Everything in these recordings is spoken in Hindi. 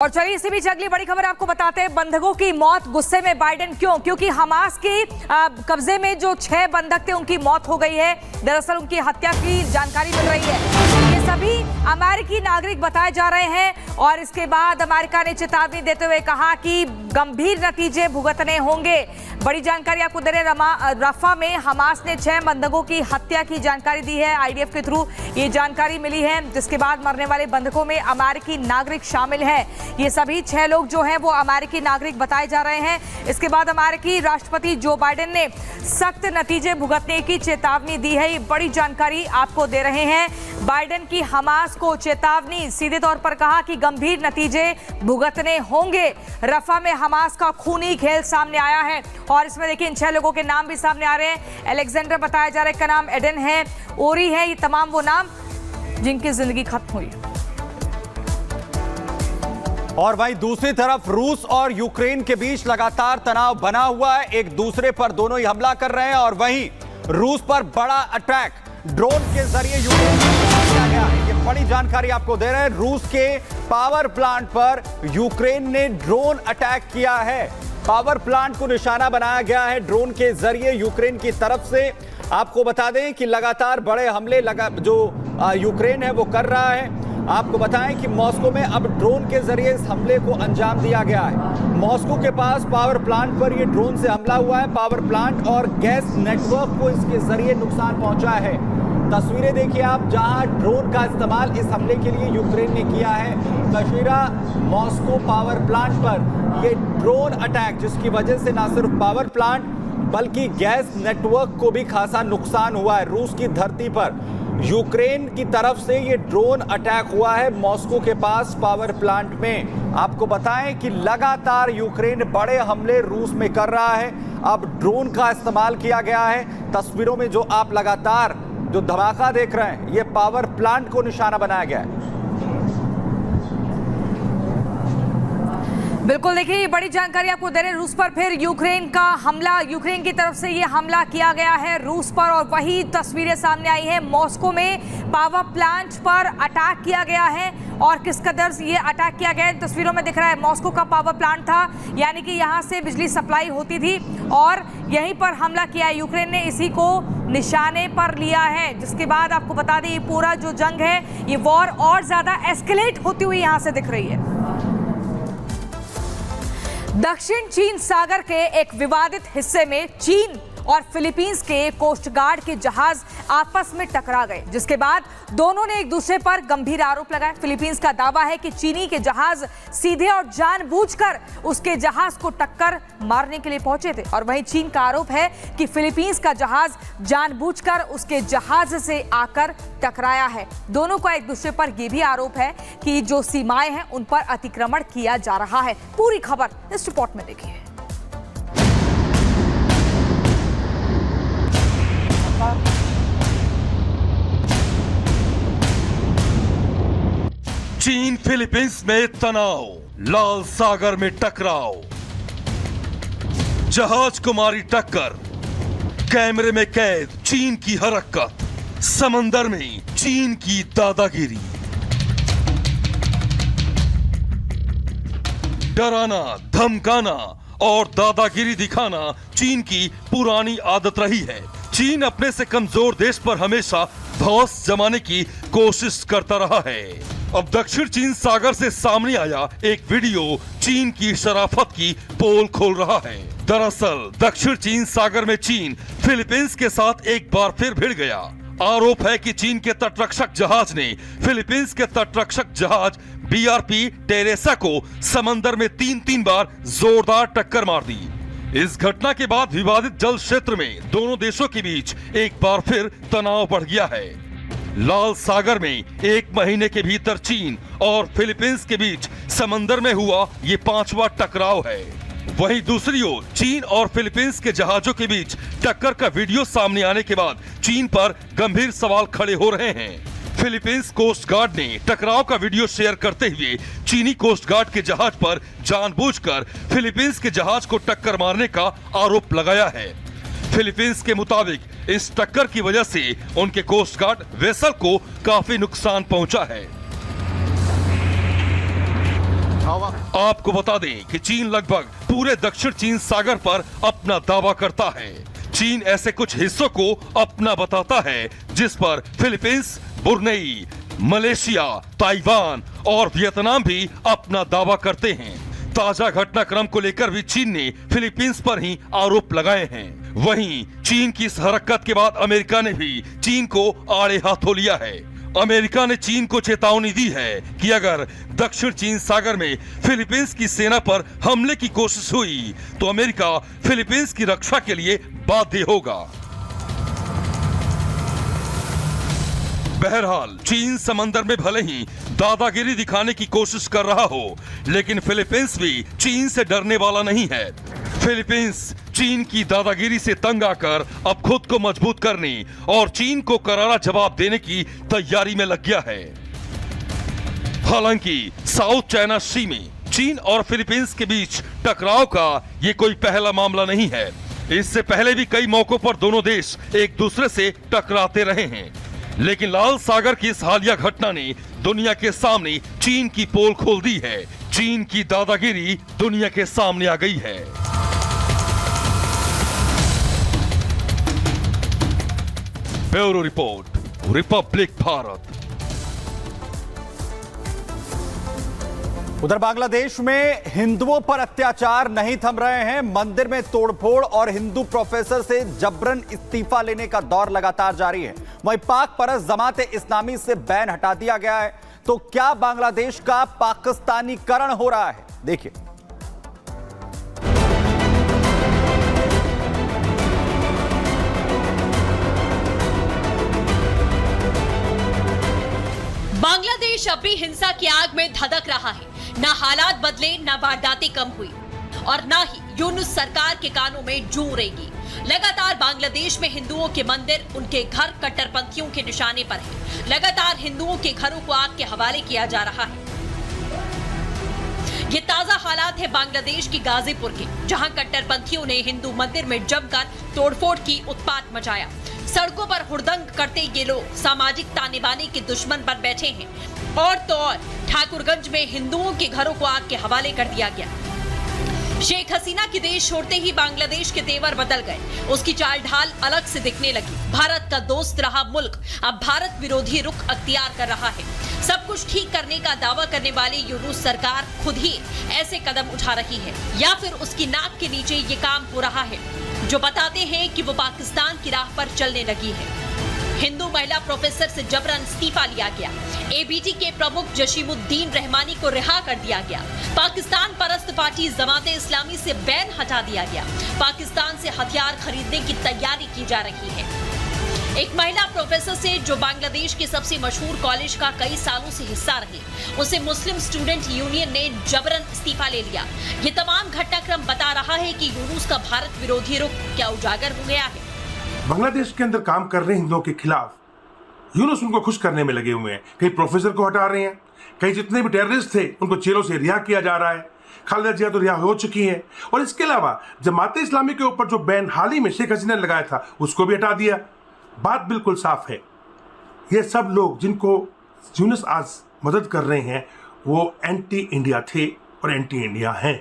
और चलिए इसी बीच अगली बड़ी खबर आपको बताते हैं। बंधकों की मौत, गुस्से में बाइडेन क्यों? क्योंकि हमास की कब्जे में जो 6 बंधक थे उनकी मौत हो गई है। दरअसल उनकी हत्या की जानकारी मिल रही है। ये सभी अमेरिकी नागरिक बताए जा रहे हैं और इसके बाद अमेरिका ने चेतावनी देते हुए कहा कि गंभीर नतीजे भुगतने होंगे। बड़ी जानकारी आपको दे रहे, रफा में हमास ने 6 बंधकों की हत्या की जानकारी दी है। आईडीएफ के थ्रू ये जानकारी मिली है, जिसके बाद मरने वाले बंधकों में अमेरिकी नागरिक शामिल हैं। ये सभी 6 लोग जो हैं वो अमेरिकी नागरिक बताए जा रहे हैं। इसके बाद अमेरिकी राष्ट्रपति जो बाइडेन ने सख्त नतीजे भुगतने की चेतावनी दी है। ये बड़ी जानकारी आपको दे रहे हैं। बाइडेन की हमास को चेतावनी, सीधे तौर पर कहा कि गंभीर नतीजे भुगतने होंगे। रफा में हमास का खूनी खेल सामने आया है और इसमें देखिए इन 6 लोगों के नाम भी सामने आ रहे हैं। अलेक्जेंडर बताया जा रहा है, का नाम एडन है, ओरी है, ये तमाम वो नाम जिनकी जिंदगी खत्म हुई। और वहीं दूसरी तरफ रूस और यूक्रेन के बीच लगातार तनाव बना हुआ है। एक दूसरे पर दोनों ही हमला कर रहे हैं और वहीं रूस पर बड़ा अटैक ड्रोन के जरिए यूक्रेन पर किया गया है। ये बड़ी जानकारी आपको दे रहे हैं। रूस के पावर प्लांट पर यूक्रेन ने ड्रोन अटैक किया है। पावर प्लांट को निशाना बनाया गया है ड्रोन के जरिए यूक्रेन की तरफ से। आपको बता दें कि लगातार बड़े हमले जो यूक्रेन है वो कर रहा है। आपको बताएं कि मॉस्को में अब ड्रोन के जरिए इस हमले को अंजाम दिया गया है। मॉस्को के पास पावर प्लांट पर यह ड्रोन से हमला हुआ है। पावर प्लांट और गैस नेटवर्क को इसके जरिए नुकसान पहुंचा है। तस्वीरें देखिए आप, जहां ड्रोन का इस्तेमाल इस हमले के लिए यूक्रेन ने किया है। तस्वीरा मॉस्को पावर प्लांट पर यह ड्रोन अटैक, जिसकी वजह से ना सिर्फ पावर प्लांट बल्कि गैस नेटवर्क को भी खासा नुकसान हुआ है। रूस की धरती पर यूक्रेन की तरफ से ये ड्रोन अटैक हुआ है मॉस्को के पास पावर प्लांट में। आपको बताएं कि लगातार यूक्रेन बड़े हमले रूस में कर रहा है। अब ड्रोन का इस्तेमाल किया गया है। तस्वीरों में जो आप लगातार जो धमाका देख रहे हैं, ये पावर प्लांट को निशाना बनाया गया है। बिल्कुल, देखिए ये बड़ी जानकारी आपको दे रहे हैं। रूस पर फिर यूक्रेन का हमला, यूक्रेन की तरफ से ये हमला किया गया है रूस पर और वही तस्वीरें सामने आई हैं। मॉस्को में पावर प्लांट पर अटैक किया गया है और किस कदर ये अटैक किया गया है तस्वीरों में दिख रहा है। मॉस्को का पावर प्लांट था, यानी कि यहाँ से बिजली सप्लाई होती थी और यहीं पर हमला किया है। यूक्रेन ने इसी को निशाने पर लिया है, जिसके बाद आपको बता दें ये पूरा जो जंग है, ये वॉर और ज्यादा एस्केलेट होती हुई यहाँ से दिख रही है। दक्षिण चीन सागर के एक विवादित हिस्से में चीन और फिलीपींस के कोस्ट गार्ड के जहाज आपस में टकरा गए, जिसके बाद दोनों ने एक दूसरे पर गंभीर आरोप लगाए। फिलीपींस का दावा है कि चीनी के जहाज सीधे और जानबूझकर उसके जहाज को टक्कर मारने के लिए पहुंचे थे और वहीं चीन का आरोप है कि फिलीपींस का जहाज जानबूझकर उसके जहाज से आकर टकराया है। दोनों का एक दूसरे पर यह भी आरोप है कि जो सीमाएं हैं उन पर अतिक्रमण किया जा रहा है। पूरी खबर इस रिपोर्ट में देखिए। चीन फिलीपींस में तनाव, लाल सागर में टकराव, जहाज को मारी टक्कर, कैमरे में कैद चीन की हरकत, समंदर में चीन की दादागिरी। डराना, धमकाना और दादागिरी दिखाना चीन की पुरानी आदत रही है। चीन अपने से कमजोर देश पर हमेशा धौंस जमाने की कोशिश करता रहा है। अब दक्षिण चीन सागर से सामने आया एक वीडियो चीन की शराफत की पोल खोल रहा है। दरअसल दक्षिण चीन सागर में चीन फिलीपींस के साथ एक बार फिर भिड़ गया। आरोप है कि चीन के तटरक्षक जहाज ने फिलीपींस के तटरक्षक जहाज बीआरपी टेरेसा को समंदर में 3 बार जोरदार टक्कर मार दी। इस घटना के बाद विवादित जल क्षेत्र में दोनों देशों के बीच एक बार फिर तनाव बढ़ गया है। लाल सागर में 1 महीने के भीतर चीन और फिलीपींस के बीच समंदर में हुआ ये 5वां टकराव है। वहीं दूसरी ओर चीन और फिलीपींस के जहाजों के बीच टक्कर का वीडियो सामने आने के बाद चीन पर गंभीर सवाल खड़े हो रहे हैं। फिलीपींस कोस्ट गार्ड ने टकराव का वीडियो शेयर करते हुए चीनी कोस्ट गार्ड के जहाज पर जानबूझकर फिलीपींस के जहाज को टक्कर मारने का आरोप लगाया है। फिलीपींस के मुताबिक इस टक्कर की वजह से उनके कोस्ट गार्ड वेसल को काफी नुकसान पहुंचा है। आपको बता दें कि चीन लगभग पूरे दक्षिण चीन सागर पर अपना दावा करता है। चीन ऐसे कुछ हिस्सों को अपना बताता है जिस पर फिलीपींस, ब्रुनेई, मलेशिया, ताइवान और वियतनाम भी अपना दावा करते हैं। ताजा घटनाक्रम को लेकर भी चीन ने फिलीपींस पर ही आरोप लगाए हैं। वहीं चीन की इस हरकत के बाद अमेरिका ने भी चीन को आड़े हाथों लिया है। अमेरिका ने चीन को चेतावनी दी है कि अगर दक्षिण चीन सागर में फिलीपींस की सेना पर हमले की कोशिश हुई तो अमेरिका फिलीपींस की रक्षा के लिए बाध्य होगा। बहरहाल चीन समंदर में भले ही दादागिरी दिखाने की कोशिश कर रहा हो, लेकिन फिलीपींस भी चीन से डरने वाला नहीं है। फिलीपींस चीन की दादागिरी से तंग आकर अब खुद को मजबूत करने और चीन को करारा जवाब देने की तैयारी में लग गया है। हालांकि साउथ चाइना सी में चीन और फिलीपींस के बीच टकराव का ये कोई पहला मामला नहीं है। इससे पहले भी कई मौकों पर दोनों देश एक दूसरे से टकराते रहे हैं, लेकिन लाल सागर की इस हालिया घटना ने दुनिया के सामने चीन की पोल खोल दी है। चीन की दादागिरी दुनिया के सामने आ गई है। Bureau report, Republic Bharat. उधर बांग्लादेश में हिंदुओं पर अत्याचार नहीं थम रहे हैं। मंदिर में तोड़फोड़ और हिंदू प्रोफेसर से जबरन इस्तीफा लेने का दौर लगातार जारी है। वहीं पाक परस्त जमात इस्लामी से बैन हटा दिया गया है। तो क्या बांग्लादेश का पाकिस्तानीकरण हो रहा है? देखिए। बांग्लादेश अब भी हिंसा की आग में धधक रहा है। ना हालात बदले, ना वारदातें कम हुई और ना ही यूनुस सरकार के कानों में जू रहेगी। लगातार बांग्लादेश में हिंदुओं के मंदिर, उनके घर कट्टरपंथियों के निशाने पर है। लगातार हिंदुओं के घरों को आग के हवाले किया जा रहा है। ये ताजा हालात है बांग्लादेश की गाजीपुर के, जहां कट्टरपंथियों ने हिंदू मंदिर में जमकर तोड़फोड़ की, उत्पात मचाया। सड़कों पर हुड़दंग करते ये लोग सामाजिक ताने बाने के दुश्मन बन बैठे हैं। और तो और ठाकुरगंज में हिंदुओं के घरों को आग के हवाले कर दिया गया। शेख हसीना की देश छोड़ते ही बांग्लादेश के तेवर बदल गए। उसकी चाल ढाल अलग से दिखने लगी। भारत का दोस्त रहा मुल्क अब भारत विरोधी रुख अख्तियार कर रहा है। सब कुछ ठीक करने का दावा करने वाली यूनुस सरकार खुद ही ऐसे कदम उठा रही है, या फिर उसकी नाक के नीचे ये काम हो रहा है जो बताते हैं कि वो पाकिस्तान की राह पर चलने लगी है। हिंदू महिला प्रोफेसर से जबरन इस्तीफा लिया गया। एबीटी के प्रमुख जशीमुद्दीन रहमानी को रिहा कर दिया गया। पाकिस्तान परस्त पार्टी जमात इस्लामी से बैन हटा दिया गया। पाकिस्तान से हथियार खरीदने की तैयारी की जा रही है। एक महिला प्रोफेसर से जो बांग्लादेश के सबसे मशहूर कॉलेज का कई सालों से हिस्सा रही, उसे मुस्लिम स्टूडेंट यूनियन ने जबरन इस्तीफा ले लिया। ये तमाम घटनाक्रम बता रहा है कि यूनुस का भारत विरोधी रुख क्या उजागर हो गया है। बांग्लादेश के अंदर काम कर रहे हिंदुओं के खिलाफ यूनुस उनको खुश करने में लगे हुए हैं। कई प्रोफेसर को हटा रहे हैं, कई जितने भी टेररिस्ट थे उनको जेलों से रिहा किया जा रहा है। खालिदा जिया तो रिहा हो चुकी हैं, और इसके अलावा जमात इस्लामी के ऊपर जो बैन हाल ही में शेख हसीना ने लगाया था उसको भी हटा दिया। बात बिल्कुल साफ है, ये सब लोग जिनको यूनुस आज मदद कर रहे हैं वो एंटी इंडिया थे और एंटी इंडिया हैं।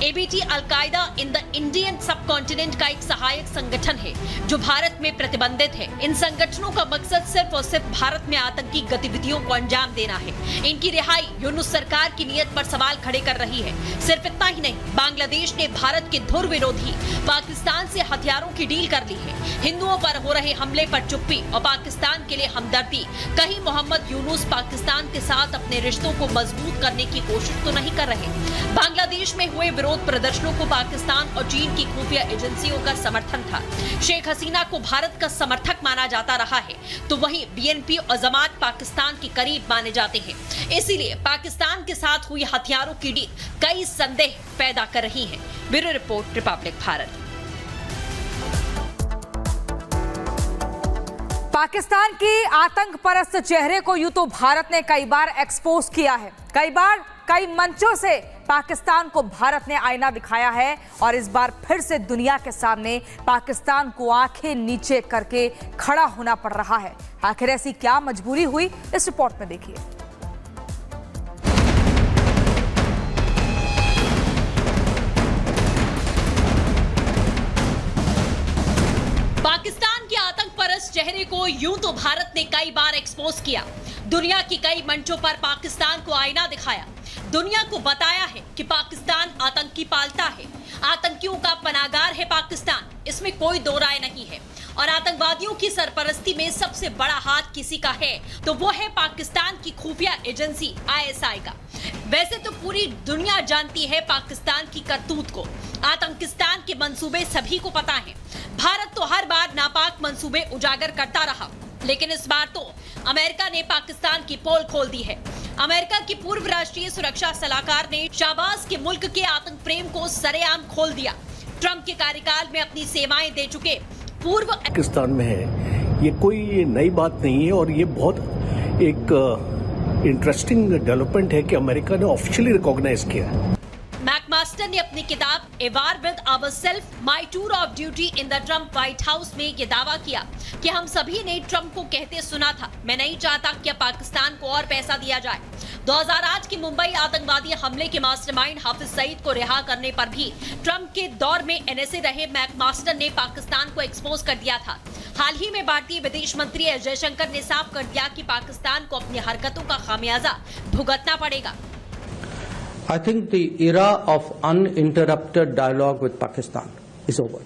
ABT al Qaeda in the Indian सब कॉन्टिनेंट का एक सहायक संगठन है जो भारत में प्रतिबंधित है। इन संगठनों का मकसद सिर्फ और सिर्फ भारत में आतंकी गतिविधियों को अंजाम देना है। इनकी रिहाई यूनुस सरकार की नीयत पर सवाल खड़े कर रही है। सिर्फ इतना ही नहीं, बांग्लादेश ने भारत के धुर विरोधी पाकिस्तान से हथियारों की डील कर ली है। हिंदुओं पर हो रहे हमले पर चुप्पी और पाकिस्तान के लिए हमदर्दी। कहीं मोहम्मद यूनुस पाकिस्तान के साथ अपने रिश्तों को मजबूत करने की कोशिश तो नहीं कर रहे। बांग्लादेश में हुए विरोध प्रदर्शनों को पाकिस्तान और चीन की खुफिया एजेंसियों का समर्थन था। शेख हसीना को भारत का समर्थक माना जाता रहा है, तो वहीं बीएनपी और जमात पाकिस्तान के करीब माने जाते हैं। इसीलिए पाकिस्तान के साथ हुई हथियारों की डील कई संदेह पैदा कर रही है। Bureau report, Republic Bharat. Pakistan की आतंक परस्त चेहरे को यूं तो भारत ने कई बार एक्सपोज किया है। कई बार कई मंचों से पाकिस्तान को भारत ने आईना दिखाया है, और इस बार फिर से दुनिया के सामने पाकिस्तान को आंखें नीचे करके खड़ा होना पड़ रहा है। आखिर ऐसी क्या मजबूरी हुई, इस रिपोर्ट में देखिए। को यूं तो भारत ने कई बार एक्सपोज किया, दुनिया की कई मंचों पर पाकिस्तान को आईना दिखाया, दुनिया को बताया है कि पाकिस्तान आतंकी पालता है, आतंकियों का पनागार है पाकिस्तान, इसमें कोई दो राय नहीं है। और आतंकवादियों की सरपरस्ती में सबसे बड़ा हाथ किसी का है तो वो है पाकिस्तान की खुफिया एजेंसी ISI का। वैसे तो पूरी दुनिया जानती है पाकिस्तान की करतूत को, आतंकिस्तान के मंसूबे सभी को पता है। भारत तो हर बार नापाक मंसूबे उजागर करता रहा, लेकिन इस बार तो अमेरिका ने पाकिस्तान की पोल खोल दी है। अमेरिका की पूर्व राष्ट्रीय सुरक्षा सलाहकार ने शाहबाज के मुल्क के आतंक प्रेम को सरेआम खोल दिया। ट्रंप के कार्यकाल में अपनी सेवाएं दे चुके पूर्व पाकिस्तान में है, ये कोई नई बात नहीं है और ये बहुत एक इंटरेस्टिंग डेवलपमेंट है कि अमेरिका ने ऑफिशियली रिकॉग्नाइज किया है। मैकमास्टर ने अपनी किताब a war with ourselves my tour of duty in the Trump White House में ये दावा किया कि हम सभी ने ट्रंप को कहते सुना था, मैं नहीं चाहता कि पाकिस्तान को और पैसा दिया जाए। 2008 की मुंबई आतंकवादी हमले के मास्टरमाइंड हाफिज सईद को रिहा करने पर भी ट्रंप के दौर में NSA रहे मैकमास्टर ने पाकिस्तान को एक्सपोज कर दिया था। हाल ही में भारतीय विदेश मंत्री एस जयशंकर ने साफ कर दिया कि पाकिस्तान को अपनी हरकतों का खामियाजा भुगतना पड़ेगा। I think the era of uninterrupted dialogue with Pakistan is over.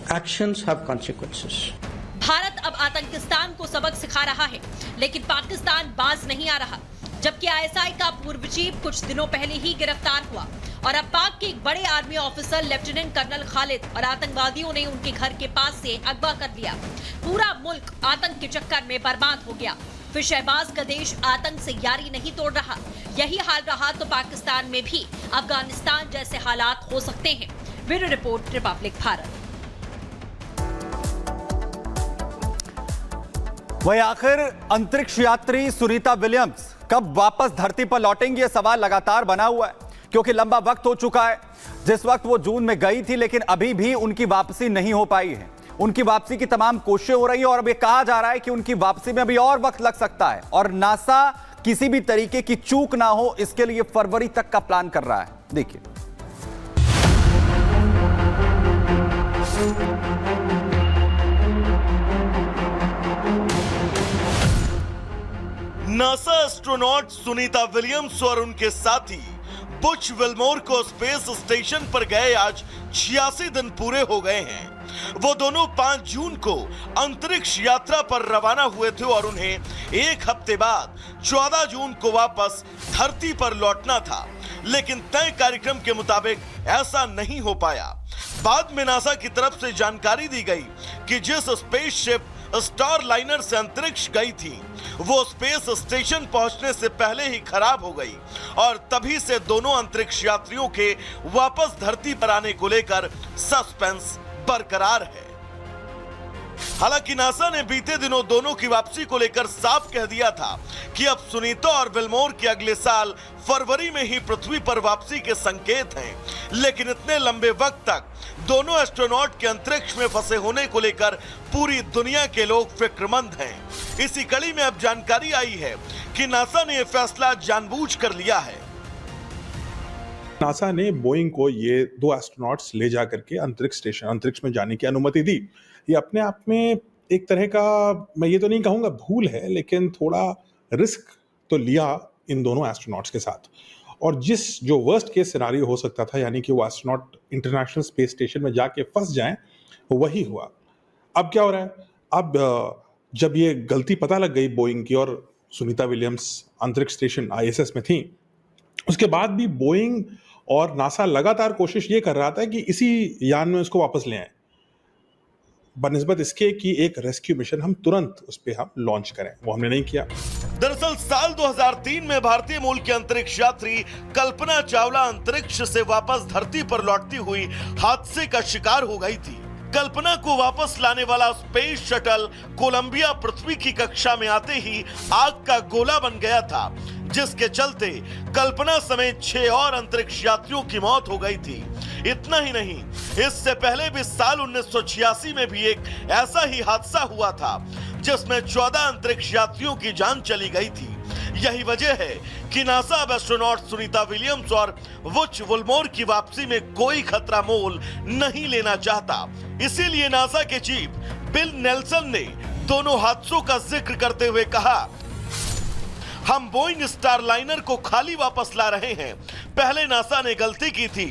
Actions have consequences. Bharat अब आतंकिस्तान को सबक सिखा रहा है, लेकिन पाकिस्तान बाज नहीं आ रहा। जबकि ISI का पूर्व चीफ कुछ दिनों पहले ही गिरफ्तार हुआ और अब पाक के एक बड़े army officer lieutenant colonel Khalid और आतंकवादियों ने उनके घर के पास से अगवा कर लिया। पूरा मुल्क आतंक के चक्कर में बर्बाद हो गया। फिर शहबाज का देश आतंक से यारी नहीं तोड़ रहा। यही हाल रहा तो पाकिस्तान में भी अफगानिस्तान जैसे हालात हो सकते हैं। Bureau report, Republic Bharat. वही आखिर अंतरिक्ष यात्री सुनीता विलियम्स कब वापस धरती पर लौटेंगी, यह सवाल लगातार बना हुआ है, क्योंकि लंबा वक्त हो चुका है। जिस वक्त वो जून में गई थी, लेकिन अभी भी उनकी वापसी नहीं हो पाई है। उनकी वापसी की तमाम कोशिशें हो रही हैं और अब ये कहा जा रहा है कि उनकी वापसी में अभी और वक्त लग सकता है और नासा किसी भी तरीके की चूक ना हो, इसके लिए फरवरी तक का प्लान कर रहा है। देखिए, नासा एस्ट्रोनॉट सुनीता विलियम्स और उनके साथी बुच विल्मोर को स्पेस स्टेशन पर गए आज 86 दिन पूरे हो गए हैं। वो दोनों 5 जून को अंतरिक्ष यात्रा पर रवाना हुए थे और उन्हें एक हफ्ते बाद 14 जून को वापस धरती पर लौटना था, लेकिन तय कार्यक्रम के मुताबिक ऐसा नहीं हो पाया। बाद में नासा की तरफ से जानकारी दी गई कि जिस स्पेसशिप स्टार लाइनर से अंतरिक्ष गई थी वो स्पेस स्टेशन पहुंचने से पहले ही खराब हो गई और तभी से दोनों अंतरिक्ष यात्रियों के वापस धरती पर आने को लेकर सस्पेंस बरकरार है। हालांकि नासा ने बीते दिनों दोनों की वापसी को लेकर साफ कह दिया था कि अब सुनीता और विल्मोर के अगले साल फरवरी में ही पृथ्वी पर वापसी के संकेत हैं, लेकिन इतने लंबे वक्त तक दोनों एस्ट्रोनॉट के अंतरिक्ष में फंसे होने को लेकर पूरी दुनिया के लोग फिक्रमंद हैं। इसी कड़ी में अब जानकारी आई है कि नासा ने यह फैसला जानबूझकर लिया है। नासा ने बोइंग को ये 2 एस्ट्रोनॉट्स ले जा करके अंतरिक्ष में जाने की अनुमति दी। ये अपने आप में एक तरह का, मैं ये तो नहीं कहूँगा भूल है, लेकिन थोड़ा रिस्क तो लिया इन दोनों एस्ट्रोनॉट्स के साथ। और जो वर्स्ट केस सिनारियो हो सकता था, यानी कि वो एस्ट्रोनॉट इंटरनेशनल स्पेस स्टेशन में जाके फंस जाएं, वही हुआ। अब क्या हो रहा है? अब जब ये गलती पता लग गई बोइंग की और सुनीता विलियम्स अंतरिक्ष स्टेशन ISS में थी, उसके बाद भी बोइंग और नासा लगातार कोशिश ये कर रहा था कि इसी यान में उसको वापस ले आए, बनिस्बत इसके कि एक रेस्क्यू मिशन हम तुरंत उस पे हम लॉन्च करें। वो हमने नहीं किया। दरअसल साल 2003 में भारतीय मूल की अंतरिक्ष यात्री कल्पना चावला अंतरिक्ष से वापस धरती पर लौटती हुई हादसे का शिकार हो गई थी। कल्पना को वापस लाने वाला स्पेस शटल कोलंबिया पृथ्वी की कक्षा में आते ही आग का गोला बन गया था, जिसके चलते कल्पना समेत 6 और अंतरिक्ष यात्रियों की मौत हो गई थी। इतना ही नहीं, इससे पहले भी साल 1986 में भी एक ऐसा ही हादसा हुआ था जिसमें 14 अंतरिक्ष यात्रियों की जान चली गई थी। यही वजह है कि नासा अब एस्ट्रोनॉट सुनीता विलियम्स और बुच विल्मोर की वापसी में कोई खतरा मोल नहीं लेना चाहता। इसीलिए नासा के चीफ बिल नेल्सन ने दोनों हादसों का जिक्र करते हुए कहा, हम बोइंग स्टारलाइनर को खाली वापस ला रहे हैं। पहले नासा ने गलती की थी